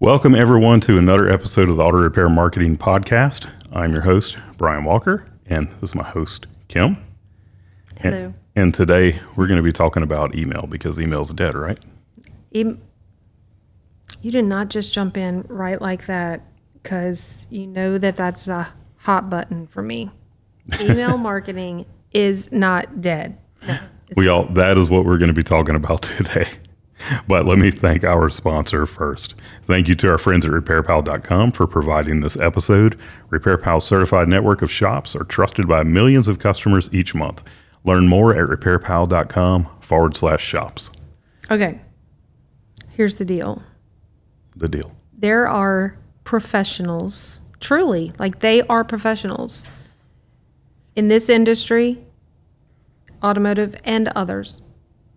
Welcome, everyone, to another episode of the Auto Repair Marketing Podcast. I'm your host, Brian Walker, and this is my host, Kim. Hello. And today we're going to be talking about email because email's dead, right? You did not just jump in right like that because you know that that's a hot button for me. Email marketing is not dead. No, That is what we're going to be talking about today. But let me thank our sponsor first. Thank you to our friends at RepairPal.com for providing this episode. RepairPal's certified network of shops are trusted by millions of customers each month. Learn more at RepairPal.com/shops. Okay. Here's the deal. The deal. There are professionals, truly, like they are professionals in this industry, automotive and others,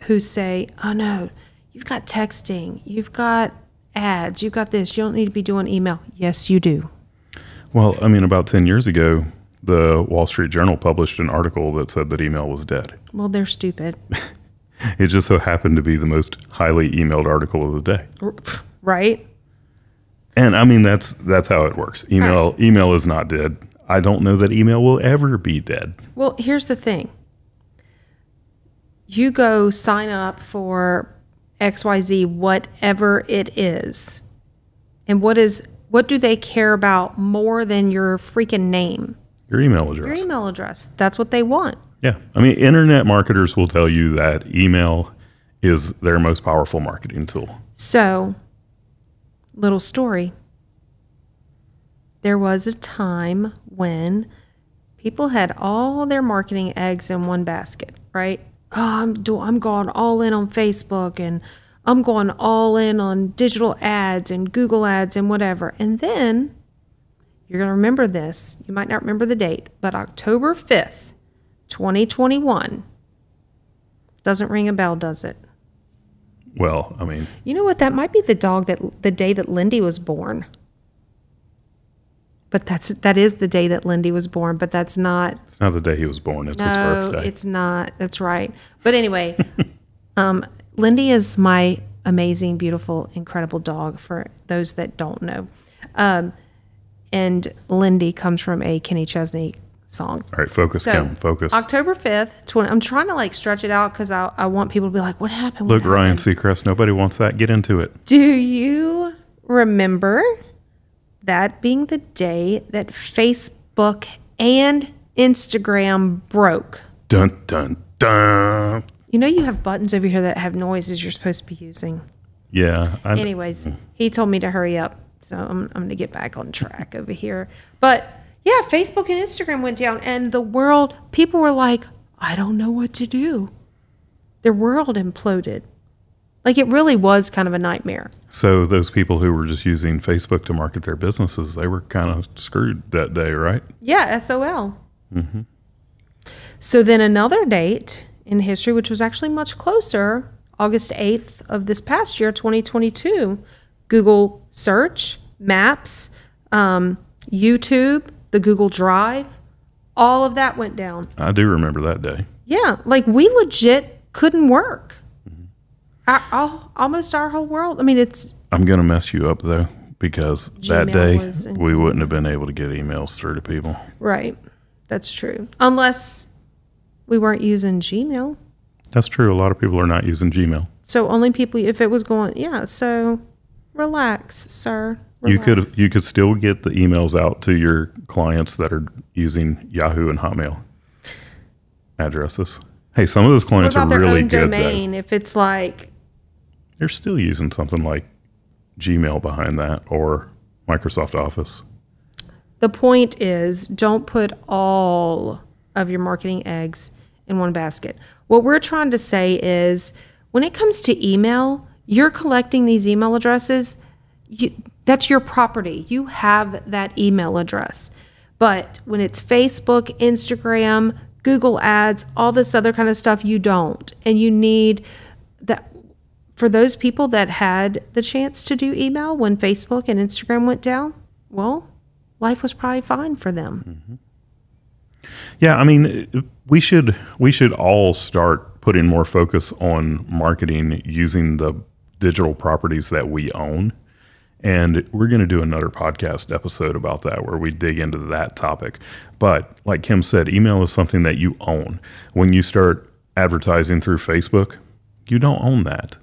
who say, oh no, you've got texting, you've got ads, you've got this, you don't need to be doing email. Yes, you do. Well, I mean, about 10 years ago, the Wall Street Journal published an article that said that email was dead. Well, they're stupid. It just so happened to be the most highly emailed article of the day. Right? And I mean, that's how it works. Email is not dead. I don't know that email will ever be dead. Well, here's the thing. You go sign up for XYZ, whatever it is. And what do they care about more than your freaking name? Your email address. Your email address. That's what they want. Yeah. I mean, internet marketers will tell you that email is their most powerful marketing tool. So, little story. There was a time when people had all their marketing eggs in one basket, right? Oh, I'm going all in on Facebook, and I'm going all in on digital ads and Google ads and whatever. And then you're going to remember this. You might not remember the date, but October 5th, 2021. Doesn't ring a bell, does it? Well, I mean, you know what? That might be the day that Lindy was born. But that is the day that Lindy was born, but that's not. It's not the day he was born. It's his birthday. No, it's not. That's right. But anyway, Lindy is my amazing, beautiful, incredible dog for those that don't know. And Lindy comes from a Kenny Chesney song. All right, focus, Kim, focus. October 5th, I'm trying to stretch it out because I want people to be like, what happened? Look, Ryan Seacrest, nobody wants that. Get into it. Do you remember that being the day that Facebook and Instagram broke? Dun, dun, dun. You know you have buttons over here that have noises you're supposed to be using. Yeah. Anyways, he told me to hurry up, so I'm going to get back on track over here. But yeah, Facebook and Instagram went down, and people were like, I don't know what to do. Their world imploded. Like, it really was kind of a nightmare. So those people who were just using Facebook to market their businesses, they were kind of screwed that day, right? Yeah, SOL. Mm-hmm. So then another date in history, which was actually much closer, August 8th of this past year, 2022, Google Search, Maps, YouTube, the Google Drive, all of that went down. I do remember that day. Yeah, like we legit couldn't work. Almost our whole world. I mean, I'm going to mess you up, though, because Gmail that day we wouldn't have been able to get emails through to people. Right. That's true. Unless we weren't using Gmail. That's true. A lot of people are not using Gmail. So only people, if it was going, yeah, so relax, sir. Relax. You could still get the emails out to your clients that are using Yahoo and Hotmail addresses. Hey, some of those clients are really good. What about their own domain? If it's like, they're still using something like Gmail behind that or Microsoft Office. The point is, don't put all of your marketing eggs in one basket. What we're trying to say is, when it comes to email, you're collecting these email addresses. That's your property. You have that email address. But when it's Facebook, Instagram, Google ads, all this other kind of stuff, you don't. And you need that. For those people that had the chance to do email when Facebook and Instagram went down, well, life was probably fine for them. Mm-hmm. Yeah, I mean, we should all start putting more focus on marketing using the digital properties that we own And we're going to do another podcast episode about that where we dig into that topic. But like Kim said, email is something that you own. When you start advertising through Facebook, you don't own that.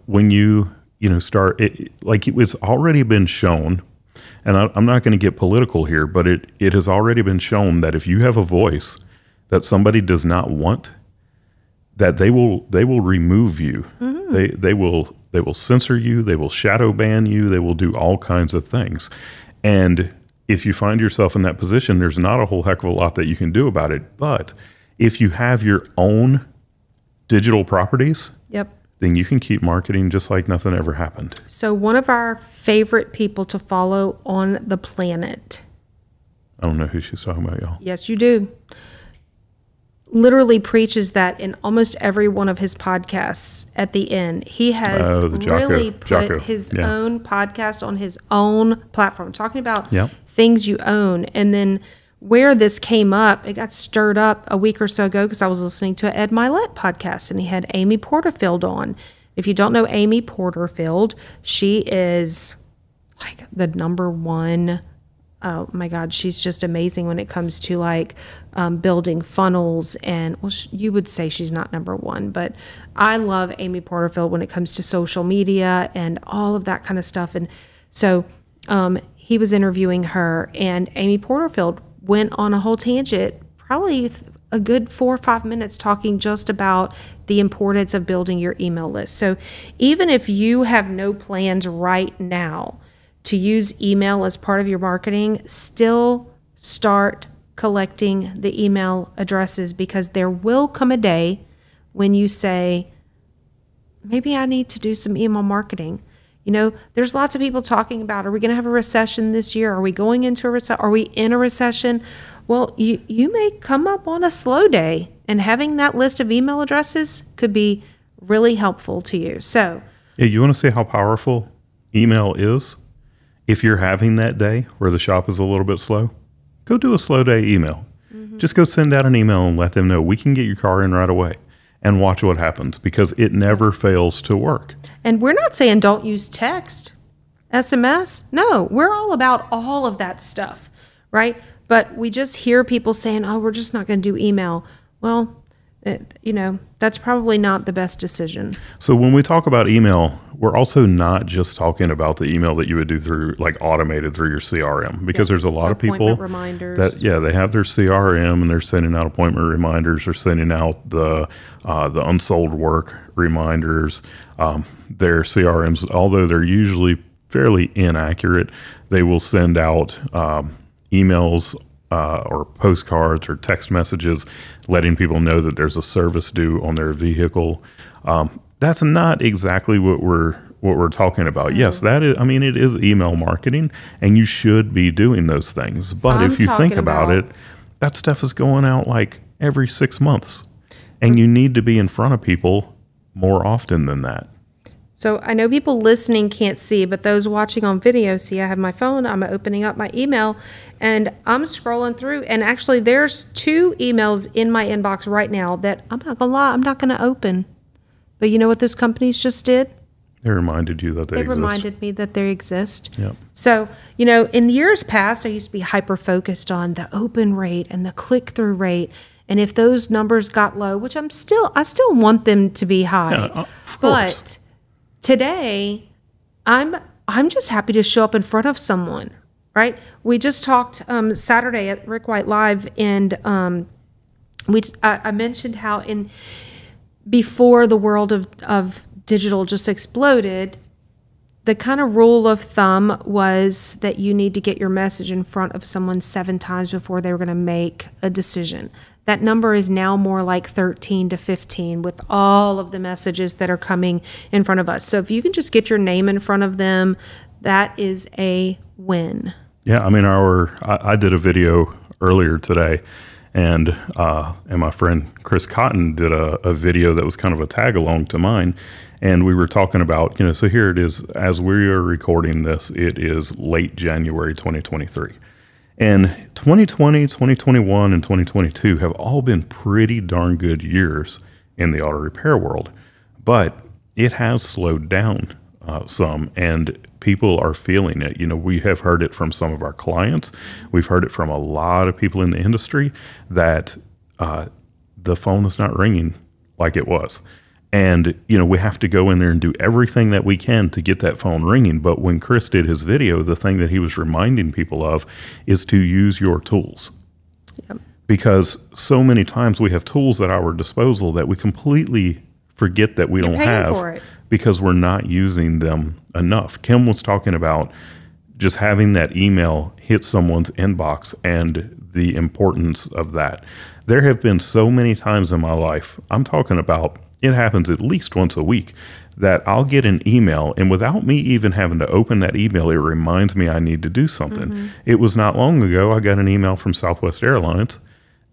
When you start, it's already been shown, and I'm not going to get political here, but it has already been shown that if you have a voice that somebody does not want, that they will remove you. Mm-hmm. They will censor you. They will shadow ban you. They will do all kinds of things. And if you find yourself in that position, there's not a whole heck of a lot that you can do about it. But if you have your own digital properties, yep, then you can keep marketing just like nothing ever happened. So one of our favorite people to follow on the planet. I don't know who she's talking about, y'all. Yes, you do. Literally preaches that in almost every one of his podcasts at the end. He has really put his own podcast on his own platform, talking about things you own. And then where this came up, it got stirred up a week or so ago because I was listening to an Ed Milet podcast, and he had Amy Porterfield on. If you don't know Amy Porterfield, she is like the number one. Oh my God, she's just amazing when it comes to building funnels. And you would say she's not number one, but I love Amy Porterfield when it comes to social media and all of that kind of stuff. And so he was interviewing her, and Amy Porterfield went on a whole tangent, probably a good 4 or 5 minutes, talking just about the importance of building your email list. So even if you have no plans right now to use email as part of your marketing, still start collecting the email addresses, because there will come a day when you say, maybe I need to do some email marketing. There's lots of people talking about, are we going to have a recession this year? Are we going into a recession? Are we in a recession? Well, you may come up on a slow day, and having that list of email addresses could be really helpful to you. So, yeah, you want to see how powerful email is? If you're having that day where the shop is a little bit slow, go do a slow day email. Mm-hmm. Just go send out an email and let them know we can get your car in right away, and watch what happens, because it never fails to work. And we're not saying don't use text, SMS. No, we're all about all of that stuff, right? But we just hear people saying, oh, we're just not going to do email. Well, that's probably not the best decision. So when we talk about email, we're also not just talking about the email that you would do through, automated through your CRM, because there's a lot of people reminders. that, they have their CRM and they're sending out appointment reminders, or sending out the unsold work reminders. Their CRMs, although they're usually fairly inaccurate, they will send out emails or postcards or text messages letting people know that there's a service due on their vehicle. That's not exactly what we're talking about. Yes, that is. I mean, it is email marketing, and you should be doing those things. But if you think about it, that stuff is going out every 6 months, and you need to be in front of people more often than that. So I know people listening can't see, but those watching on video see I have my phone, I'm opening up my email, and I'm scrolling through, and actually there's 2 emails in my inbox right now that I'm not going to lie, I'm not going to open. But you know what those companies just did? They reminded you that they exist. They reminded me that they exist. Yep. So, in years past, I used to be hyper-focused on the open rate and the click-through rate. And if those numbers got low, which I still want them to be high. Yeah, of course. But today, I'm just happy to show up in front of someone, right? We just talked Saturday at Rick White Live, and I mentioned how before the world of digital just exploded, the kind of rule of thumb was that you need to get your message in front of someone 7 times before they were going to make a decision. That number is now more like 13 to 15 with all of the messages that are coming in front of us. So if you can just get your name in front of them, that is a win. Yeah, I mean, I did a video earlier today, and my friend Chris Cotton did a video that was kind of a tag along to mine. And we were talking about, so here it is, as we are recording this, it is late January 2023. And 2020, 2021, and 2022 have all been pretty darn good years in the auto repair world. But it has slowed down some. And people are feeling it. We have heard it from some of our clients. We've heard it from a lot of people in the industry that the phone is not ringing like it was. And, we have to go in there and do everything that we can to get that phone ringing. But when Chris did his video, the thing that he was reminding people of is to use your tools. Yep. Because so many times we have tools at our disposal that we completely forget that we don't have because we're not using them enough. Kim was talking about just having that email hit someone's inbox and the importance of that. There have been so many times in my life, I'm talking about, it happens at least once a week, that I'll get an email and without me even having to open that email, it reminds me I need to do something. Mm-hmm. It was not long ago, I got an email from Southwest Airlines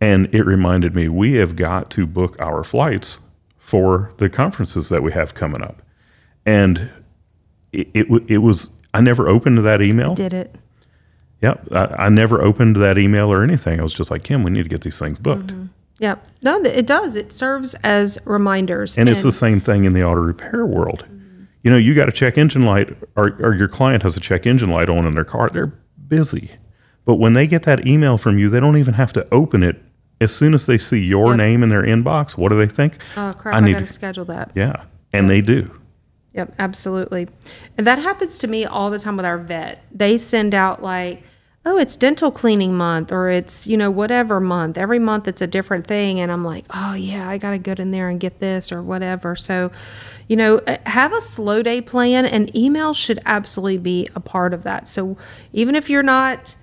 and it reminded me we have got to book our flights for the conferences that we have coming up. And it was, I never opened that email. I did it. Yep. I never opened that email or anything. I was just like, Kim, we need to get these things booked. Mm-hmm. Yep. No, it does. It serves as reminders. And it's the same thing in the auto repair world. Mm-hmm. You got a check engine light or your client has a check engine light on in their car. They're busy. But when they get that email from you, they don't even have to open it. As soon as they see your name in their inbox, what do they think? Oh, crap, I got to schedule that. Yeah, and they do. Yep, absolutely. And that happens to me all the time with our vet. They send out like, oh, it's dental cleaning month or it's, whatever month. Every month it's a different thing. And I'm like, oh, yeah, I got to go in there and get this or whatever. So, have a slow day plan, and email should absolutely be a part of that. So even if you're not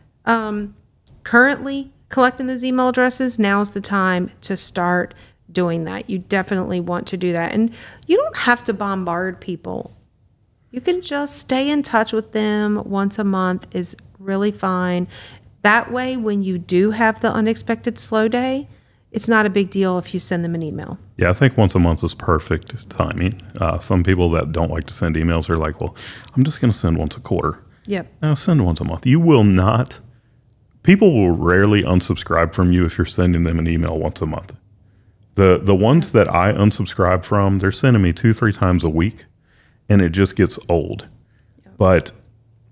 currently collecting those email addresses, now's the time to start doing that. You definitely want to do that. And you don't have to bombard people. You can just stay in touch with them once a month is really fine. That way, when you do have the unexpected slow day, it's not a big deal if you send them an email. Yeah, I think once a month is perfect timing. Some people that don't like to send emails are like, well, I'm just going to send once a quarter. Yep. No, send once a month. You will not. People will rarely unsubscribe from you if you're sending them an email once a month. The ones that I unsubscribe from, they're sending me 2-3 times a week, and it just gets old. Yep. But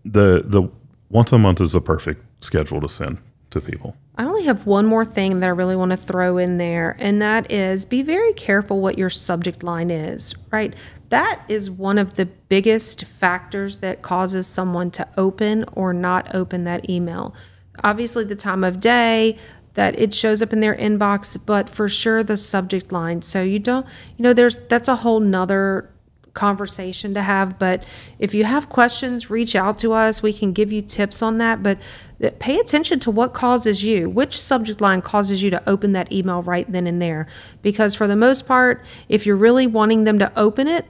the once a month is a perfect schedule to send to people. I only have one more thing that I really want to throw in there, and that is be very careful what your subject line is, right? That is one of the biggest factors that causes someone to open or not open that email. Obviously, the time of day that it shows up in their inbox, but for sure the subject line. So you don't, that's a whole nother conversation to have. But if you have questions, reach out to us. We can give you tips on that. But pay attention to what causes you, which subject line causes you to open that email right then and there. Because for the most part, if you're really wanting them to open it,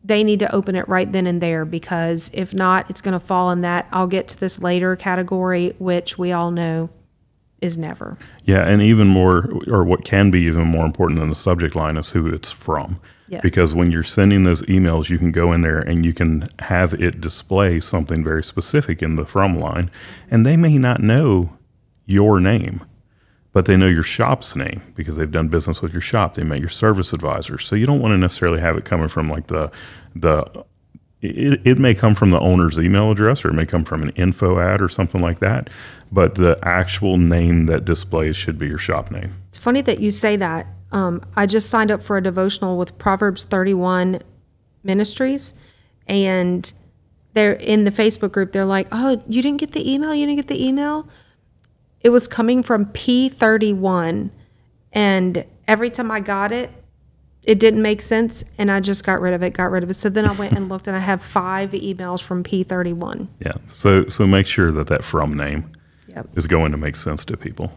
they need to open it right then and there, because if not, it's going to fall in that I'll get to this later category, which we all know is never. Yeah, and even more, or what can be even more important than the subject line is who it's from. Yes. Because when you're sending those emails, you can go in there and you can have it display something very specific in the from line, and they may not know your name, but they know your shop's name because they've done business with your shop. They met your service advisor. So you don't want to necessarily have it coming from like it may come from the owner's email address, or it may come from an info ad or something like that. But the actual name that displays should be your shop name. It's funny that you say that. I just signed up for a devotional with Proverbs 31 Ministries, and they're in the Facebook group. They're like, oh, you didn't get the email? You didn't get the email? It was coming from P31, and every time I got it, it didn't make sense, and I just got rid of it. So then I went and looked, and I have 5 emails from P31. Yeah, so make sure that from name is going to make sense to people.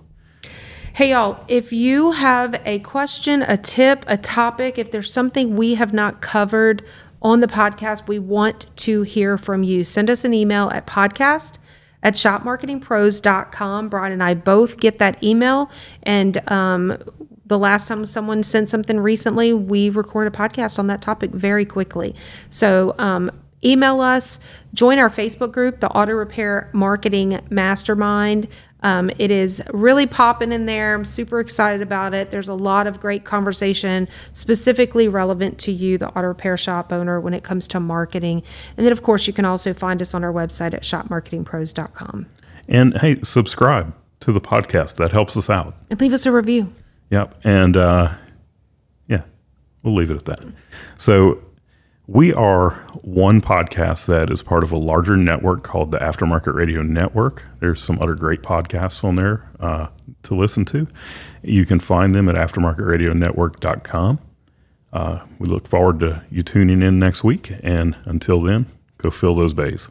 Hey, y'all, if you have a question, a tip, a topic, if there's something we have not covered on the podcast, we want to hear from you. Send us an email at podcast@shopmarketingpros.com. Brian and I both get that email, and the last time someone sent something recently, we recorded a podcast on that topic very quickly. So email us, join our Facebook group, the Auto Repair Marketing Mastermind. It is really popping in there. I'm super excited about it. There's a lot of great conversation specifically relevant to you, the auto repair shop owner, when it comes to marketing. And then, of course, you can also find us on our website at shopmarketingpros.com. And hey, subscribe to the podcast. That helps us out. And leave us a review. Yep. And yeah, we'll leave it at that. So we are one podcast that is part of a larger network called the Aftermarket Radio Network. There's some other great podcasts on there to listen to. You can find them at aftermarketradionetwork.com. We look forward to you tuning in next week. And until then, go fill those bays.